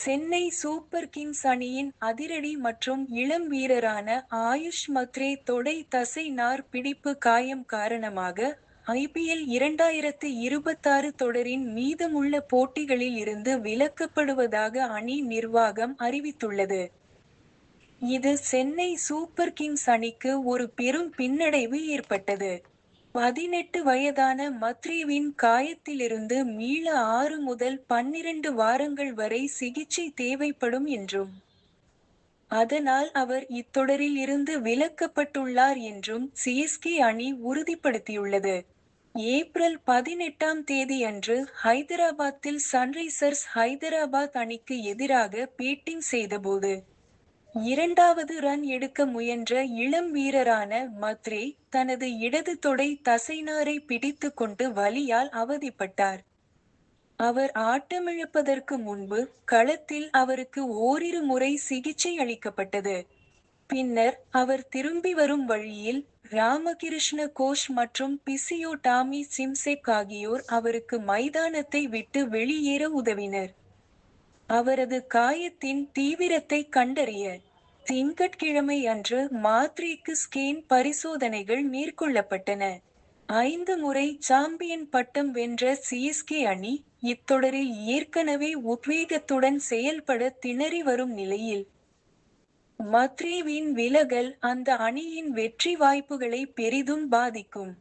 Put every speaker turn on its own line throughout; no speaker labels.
Chennai super Kings அணியின் அதிரடி மற்றும் இளம் வீரரான ஆயுஷ் மத்ரே தொடை தசை நார் பிடிப்பு காயம் காரணமாக ஐபிஎல் 2026 தொடரின் மீதமுள்ள போட்டிகளில் இருந்து விலக்கப்படுவதாக அணி நிர்வாகம் அறிவித்துள்ளது. இது சென்னை சூப்பர் கிங்ஸ் அணிக்கு ஒரு பெரும் பின்னடைவு ஏற்பட்டது. 18 வயதான மத்ரேவின் காயத்திலிருந்து மீள 6 முதல் 12 வாரங்கள் வரை சிகிச்சை தேவைப்படும் என்றும், அதனால் அவர் இத்தொடரில் இருந்து விலக்கப்பட்டுள்ளார் என்றும் சிஎஸ்கே அணி உறுதிப்படுத்தியுள்ளது. ஏப்ரல் 18ஆம் தேதி அன்று ஹைதராபாத்தில் சன்ரைசர்ஸ் ஹைதராபாத் அணிக்கு எதிராக பேட்டிங் செய்தபோது இரண்டாவது ரன் எடுக்க முயன்ற இளம் வீரரான மத்ரே தனது இடது தொடை தசைநாரை பிடித்துக் கொண்டு வலியால் அவதிப்பட்டார். அவர் ஆட்டமிழப்பதற்கு முன்பு களத்தில் அவருக்கு ஓரிரு முறை சிகிச்சை அளிக்கப்பட்டது. பின்னர் அவர் திரும்பி வரும் வழியில் ராமகிருஷ்ண கோஷ் மற்றும் பிசியோ டாமி சிம்செக் ஆகியோர் அவருக்கு மைதானத்தை விட்டு வெளியேற உதவினர். அவரது காயத்தின் தீவிரத்தை கண்டறிய திங்கட்கிழமை அன்று மாத்ரேக்கு ஸ்கேன் பரிசோதனைகள் மேற்கொள்ளப்பட்டன. 5 முறை சாம்பியன் பட்டம் வென்ற சிஎஸ்கே அணி இத்தொடரில் ஏற்கனவே உத்வேகத்துடன் செயல்பட திணறி வரும் நிலையில் மத்ரேவின் விலகல் அந்த அணியின் வெற்றி வாய்ப்புகளை பெரிதும் பாதிக்கும்.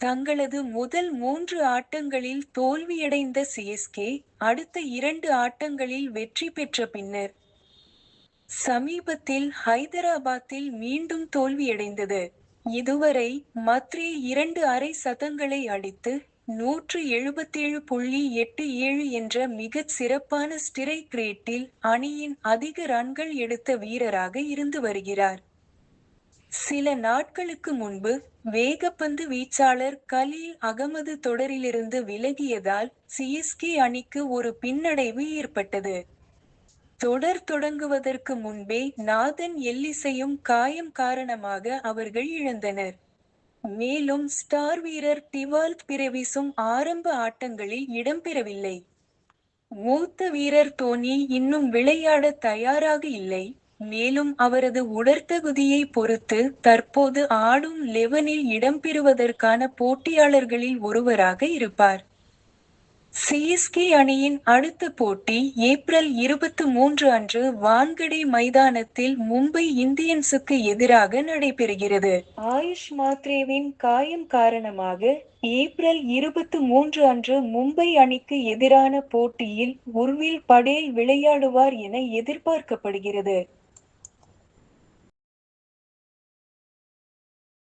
தங்களது முதல் 3 ஆட்டங்களில் தோல்வியடைந்த சிஎஸ்கே அடுத்த 2 ஆட்டங்களில் வெற்றி பெற்ற பின்னர் சமீபத்தில் ஹைதராபாத்தில் மீண்டும் தோல்வியடைந்தது. இதுவரை மத்ரே 2 அரை சதங்களை அடித்து 177.87 என்ற மிகச் சிறப்பான ஸ்டிரைக் ரேட்டில் அணியின் அதிக ரன்கள் எடுத்த வீரராக இருந்து வருகிறார். சில நாட்களுக்கு முன்பு வேகப்பந்து வீச்சாளர் கலீல் அகமது தொடரிலிருந்து விலகியதால் சிஎஸ்கே அணிக்கு ஒரு பின்னடைவு ஏற்பட்டது. தொடர் தொடங்குவதற்கு முன்பே நாதன் எல்லிஸையும் காயம் காரணமாக அவர்கள் இழந்தனர். மேலும் ஸ்டார் வீரர் டிவால்ட் பிரவிஸும் ஆரம்ப ஆட்டங்களில் இடம்பெறவில்லை. மூத்த வீரர் தோனி இன்னும் விளையாட தயாராக இல்லை, மேலும் அவரது உடற்தகுதியை பொறுத்து தற்போது ஆடும் 11இல் இடம்பெறுவதற்கான போட்டியாளர்களில் ஒருவராக இருப்பார். சிஎஸ்கே அணியின் அடுத்த போட்டி ஏப்ரல் 23 அன்று வான்கடே மைதானத்தில் மும்பை இந்தியன்ஸுக்கு எதிராக நடைபெறுகிறது. ஆயுஷ் மாத்ரேவின் காயம் காரணமாக ஏப்ரல் 23 அன்று மும்பை அணிக்கு எதிரான போட்டியில் உர்வில் படேல் விளையாடுவார் என எதிர்பார்க்கப்படுகிறது.